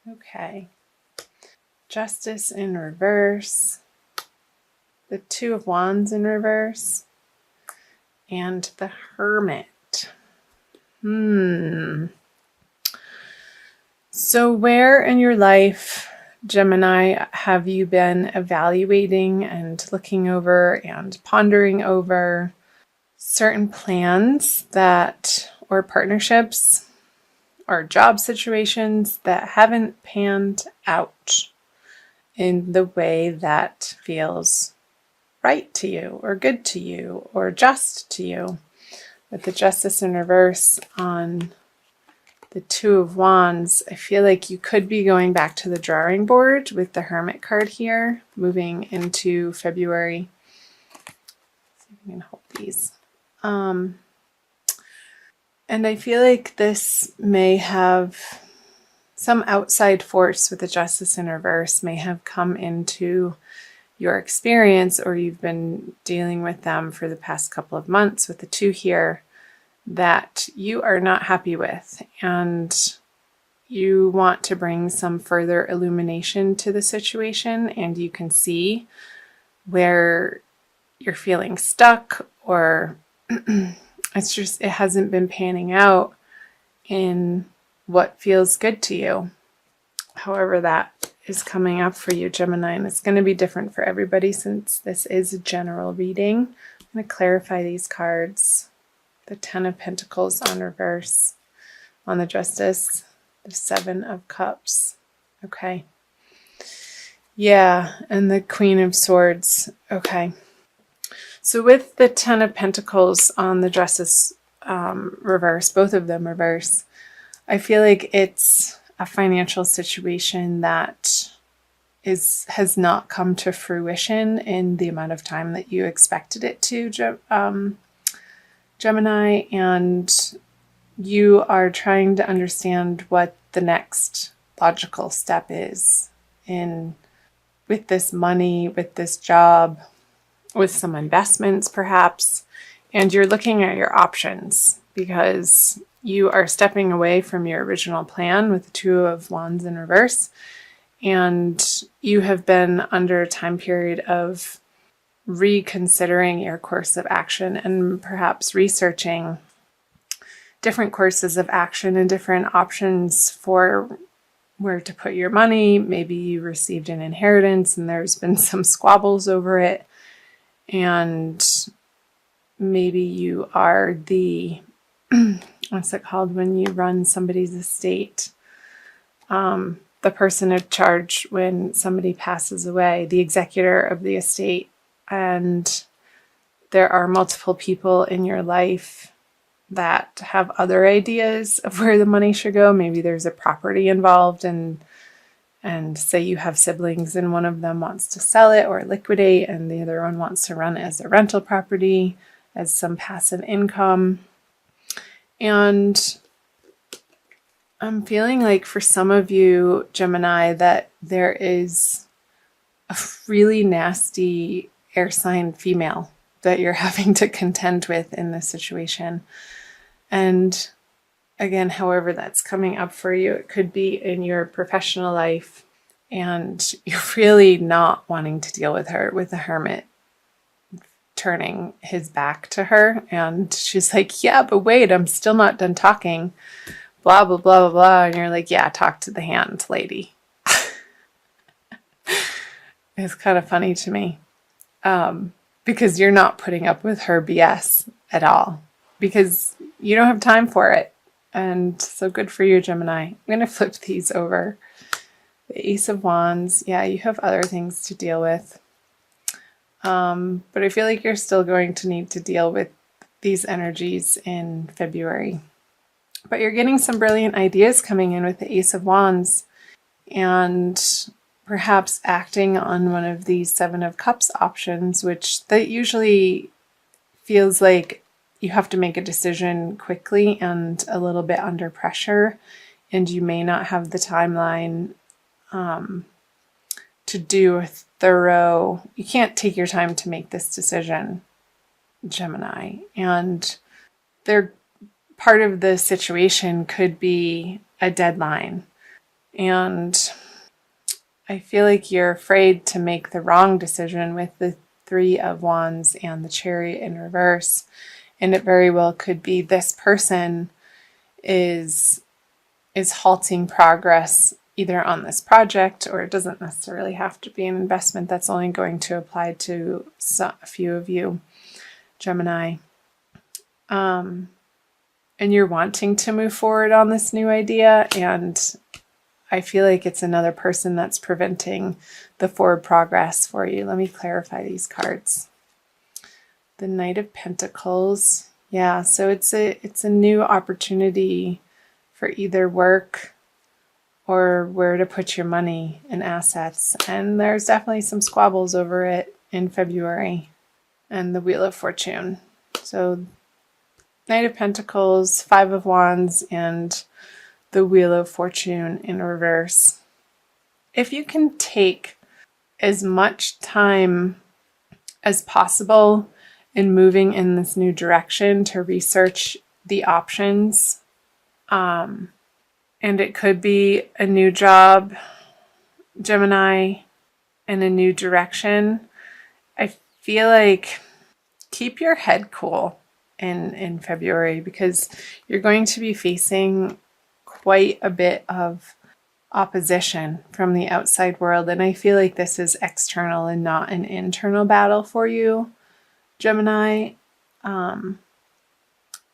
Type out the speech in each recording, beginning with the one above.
Okay. Justice in reverse. The Two of Wands in reverse. And the Hermit. So where in your life, Gemini, have you been evaluating and looking over and pondering over certain plans or partnerships or job situations that haven't panned out in the way that feels right to you or good to you or just to you? With the Justice in reverse on the Two of Wands, I feel like you could be going back to the drawing board with the Hermit card here, moving into February. Let's see if I can hold these. And I feel like this may have some outside force with the Justice in reverse may have come into your experience, or you've been dealing with them for the past couple of months with the two here, that you are not happy with, and you want to bring some further illumination to the situation, and you can see where you're feeling stuck, or it hasn't been panning out in what feels good to you. However that is coming up for you, Gemini, and it's going to be different for everybody since this is a general reading. I'm going to clarify these cards. The Ten of Pentacles on reverse on the Justice, the Seven of Cups. Okay. Yeah, and the Queen of Swords. Okay. So with the Ten of Pentacles on the Justice reverse, both of them reverse, I feel like it's a financial situation that has not come to fruition in the amount of time that you expected it to, Gemini, and you are trying to understand what the next logical step is with this money, with this job, with some investments perhaps, and you're looking at your options because you are stepping away from your original plan with the Two of Wands in reverse, and you have been under a time period of reconsidering your course of action and perhaps researching different courses of action and different options for where to put your money. Maybe you received an inheritance and there's been some squabbles over it, and maybe you are the what's it called when you run somebody's estate, the person in charge when somebody passes away, the executor of the estate. And there are multiple people in your life that have other ideas of where the money should go. Maybe there's a property involved, and say you have siblings and one of them wants to sell it or liquidate, and the other one wants to run it as a rental property, as some passive income. And I'm feeling like for some of you, Gemini, that there is a really nasty air sign female that you're having to contend with in this situation. And again, however that's coming up for you, it could be in your professional life, and you're really not wanting to deal with her, with the Hermit turning his back to her. And she's like, yeah, but wait, I'm still not done talking. Blah, blah, blah, blah, blah. And you're like, yeah, talk to the hand, lady. It's kind of funny to me. Because you're not putting up with her BS at all, because you don't have time for it. And so good for you, Gemini. I'm going to flip these over. The Ace of Wands. Yeah, you have other things to deal with. But I feel like you're still going to need to deal with these energies in February. But you're getting some brilliant ideas coming in with the Ace of Wands, and perhaps acting on one of these Seven of Cups options, which that usually feels like you have to make a decision quickly and a little bit under pressure, and you may not have the timeline to do a thorough, you can't take your time to make this decision, Gemini. And part of the situation could be a deadline. And I feel like you're afraid to make the wrong decision with the Three of Wands and the Chariot in reverse. And it very well could be this person is halting progress either on this project, or it doesn't necessarily have to be an investment. That's only going to apply to a few of you, Gemini. And you're wanting to move forward on this new idea, and I feel like it's another person that's preventing the forward progress for you. Let me clarify these cards. The Knight of Pentacles. Yeah, so it's a new opportunity for either work or where to put your money and assets. And there's definitely some squabbles over it in February. And the Wheel of Fortune. So Knight of Pentacles, Five of Wands, and the Wheel of Fortune in reverse. If you can take as much time as possible in moving in this new direction to research the options, and it could be a new job, Gemini, and a new direction, I feel like keep your head cool in February, because you're going to be facing quite a bit of opposition from the outside world. And I feel like this is external and not an internal battle for you, Gemini.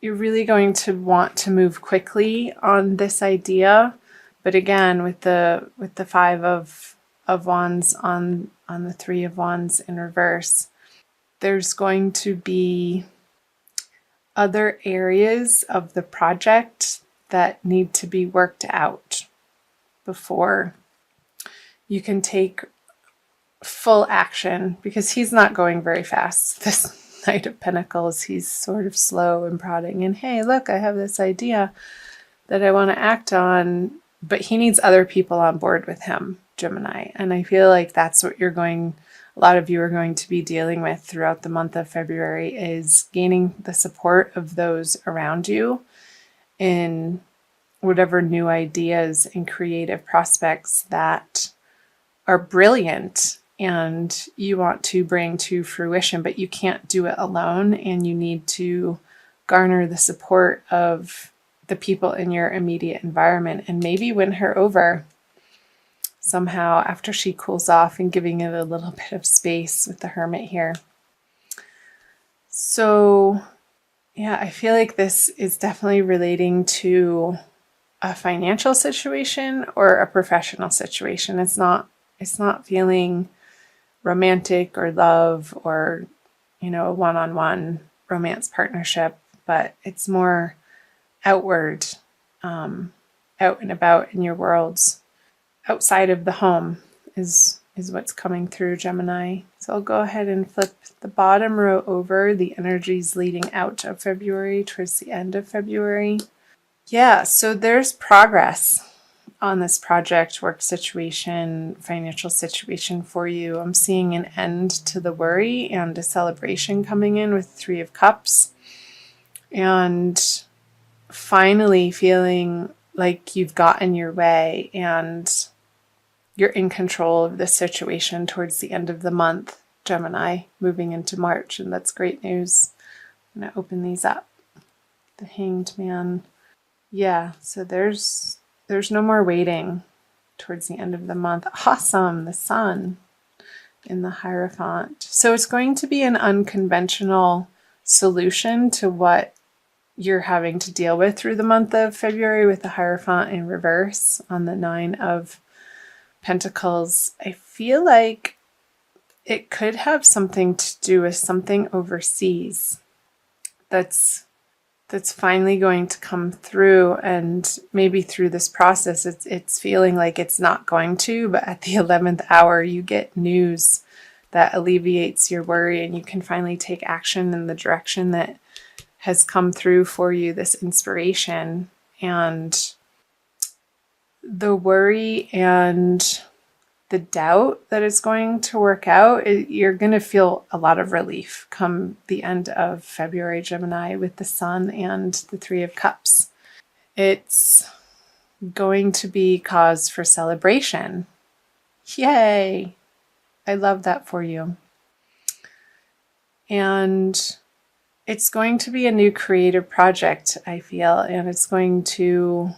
You're really going to want to move quickly on this idea. But again, with the Five of Wands on the Three of Wands in reverse, there's going to be other areas of the project that need to be worked out before you can take full action, because he's not going very fast. This Knight of Pentacles, he's sort of slow and prodding, and hey, look, I have this idea that I want to act on, but he needs other people on board with him, Gemini. And I feel like that's what a lot of you are going to be dealing with throughout the month of February, is gaining the support of those around you in whatever new ideas and creative prospects that are brilliant and you want to bring to fruition, but you can't do it alone, and you need to garner the support of the people in your immediate environment and maybe win her over somehow after she cools off, and giving it a little bit of space with the Hermit here. So yeah, I feel like this is definitely relating to a financial situation or a professional situation. It's not feeling romantic or love or, a one-on-one romance partnership, but it's more outward, out and about in your worlds. Outside of the home is what's coming through, Gemini. So I'll go ahead and flip the bottom row over, the energies leading out of February towards the end of February. Yeah, so there's progress on this project, work situation, financial situation for you. I'm seeing an end to the worry and a celebration coming in with Three of Cups. And finally feeling like you've gotten your way and you're in control of the situation towards the end of the month, Gemini, moving into March. And that's great news. I'm going to open these up. The Hanged Man. Yeah, so there's no more waiting towards the end of the month. Awesome, the Sun in the Hierophant. So it's going to be an unconventional solution to what you're having to deal with through the month of February, with the Hierophant in reverse on the Nine of Pentacles. I feel like it could have something to do with something overseas that's finally going to come through, and maybe through this process it's feeling like it's not going to, but at the 11th hour you get news that alleviates your worry, and you can finally take action in the direction that has come through for you, this inspiration. And the worry and the doubt that it's going to work out, you're going to feel a lot of relief come the end of February, Gemini, with the Sun and the Three of Cups. It's going to be cause for celebration. Yay! I love that for you. And it's going to be a new creative project, I feel, and it's going to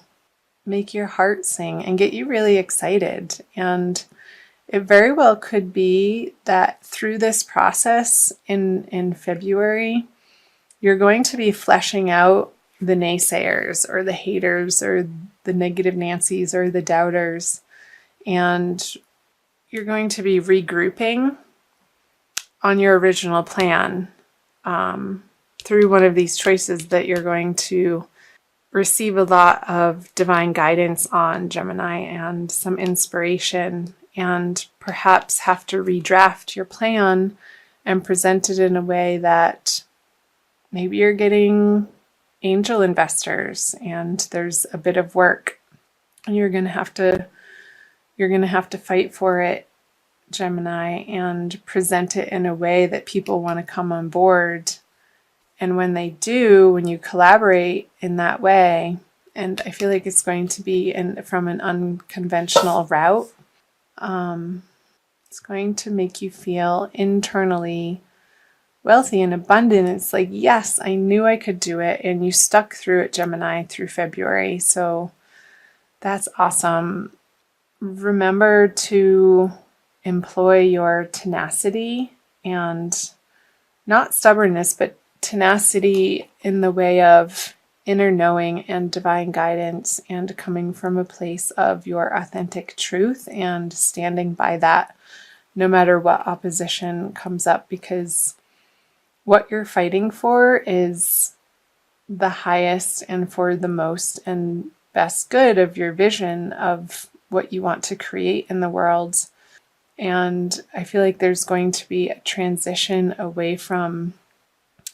make your heart sing and get you really excited. And it very well could be that through this process in February, you're going to be fleshing out the naysayers or the haters or the negative Nancys or the doubters. And you're going to be regrouping on your original plan through one of these choices that you're going to receive a lot of divine guidance on, Gemini, and some inspiration, and perhaps have to redraft your plan and present it in a way that maybe you're getting angel investors and there's a bit of work and you're going to have to fight for it, Gemini, and present it in a way that people want to come on board. And when they do, when you collaborate in that way, and I feel like it's going to be from an unconventional route, it's going to make you feel internally wealthy and abundant. It's like, yes, I knew I could do it. And you stuck through it, Gemini, through February. So that's awesome. Remember to employ your tenacity and not stubbornness, but tenacity in the way of inner knowing and divine guidance, and coming from a place of your authentic truth and standing by that no matter what opposition comes up, because what you're fighting for is the highest and for the most and best good of your vision of what you want to create in the world. And I feel like there's going to be a transition away from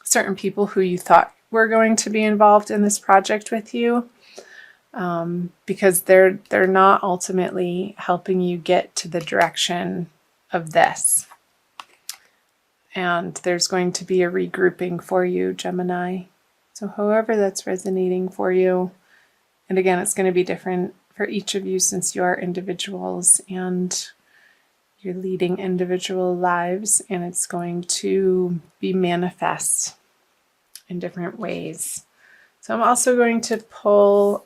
certain people who you thought were going to be involved in this project with you, because they're not ultimately helping you get to the direction of this. And there's going to be a regrouping for you, Gemini. So however that's resonating for you, and again, it's going to be different for each of you since you are individuals and you're leading individual lives, and it's going to be manifest in different ways. So I'm also going to pull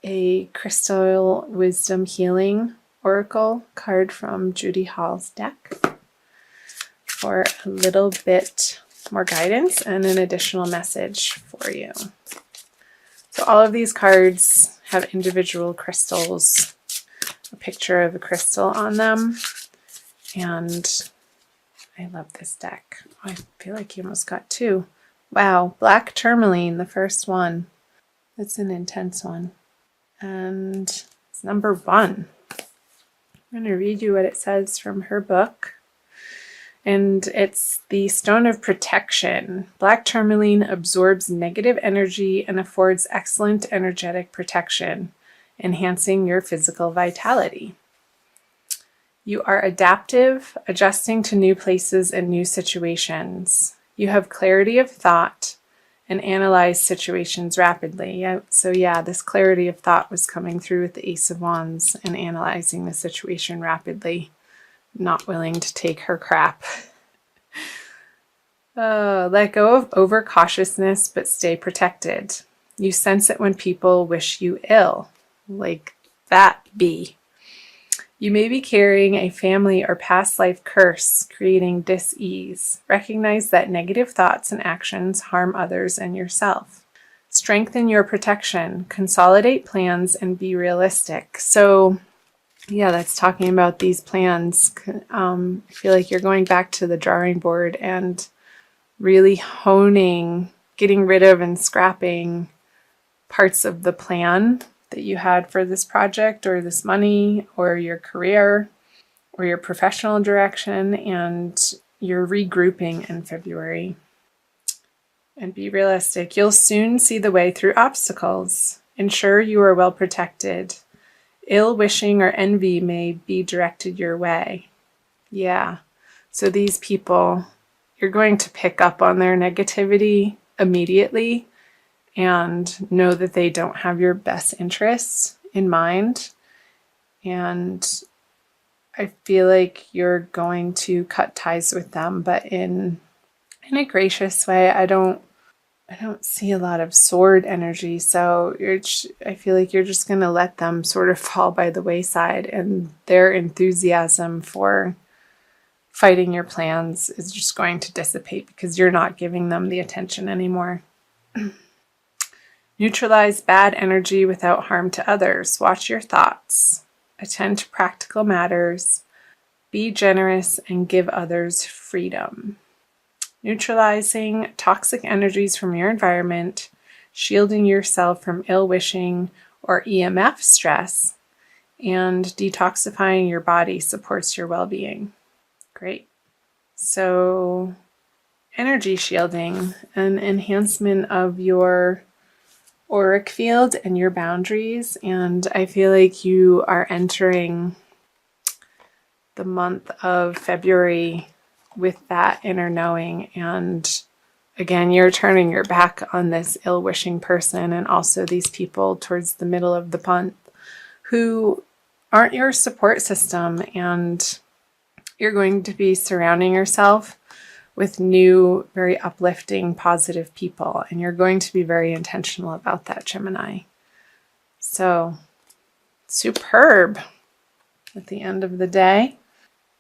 a Crystal Wisdom Healing Oracle card from Judy Hall's deck for a little bit more guidance and an additional message for you. So all of these cards have individual crystals, a picture of a crystal on them, and I love this deck. I feel like you almost got two. Wow, black tourmaline, the first one. That's an intense one. And it's number 1. I'm going to read you what it says from her book. And it's the Stone of Protection. Black tourmaline absorbs negative energy and affords excellent energetic protection, enhancing your physical vitality. You are adaptive, adjusting to new places and new situations. You have clarity of thought and analyze situations rapidly. So this clarity of thought was coming through with the Ace of Wands and analyzing the situation rapidly, not willing to take her crap. Let go of overcautiousness, but stay protected. You sense it when people wish you ill. Like that bee. You may be carrying a family or past life curse, creating dis-ease. Recognize that negative thoughts and actions harm others and yourself. Strengthen your protection. Consolidate plans and be realistic. So, that's talking about these plans. I feel like you're going back to the drawing board and really honing, getting rid of and scrapping parts of the plan that you had for this project or this money or your career or your professional direction, and you're regrouping in February. And be realistic. You'll soon see the way through obstacles. Ensure you are well protected. Ill wishing or envy may be directed your way. So these people, you're going to pick up on their negativity immediately and know that they don't have your best interests in mind. And I feel like you're going to cut ties with them, but in a gracious way. I don't see a lot of sword energy, so I feel like you're just going to let them sort of fall by the wayside, and their enthusiasm for fighting your plans is just going to dissipate because you're not giving them the attention anymore. Neutralize bad energy without harm to others. Watch your thoughts. Attend to practical matters. Be generous and give others freedom. Neutralizing toxic energies from your environment, shielding yourself from ill-wishing or EMF stress, and detoxifying your body supports your well-being. Great. So, energy shielding, an enhancement of your auric field and your boundaries, and I feel like you are entering the month of February with that inner knowing, and again, you're turning your back on this ill-wishing person and also these people towards the middle of the month who aren't your support system, and you're going to be surrounding yourself with new, very uplifting, positive people, and you're going to be very intentional about that, Gemini. So, superb at the end of the day.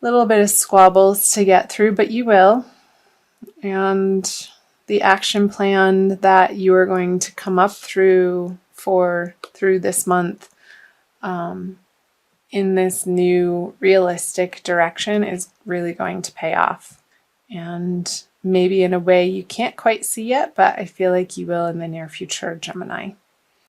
Little bit of squabbles to get through, but you will. And the action plan that you are going to come up through this month in this new realistic direction is really going to pay off. And maybe in a way you can't quite see yet, but I feel like you will in the near future, Gemini.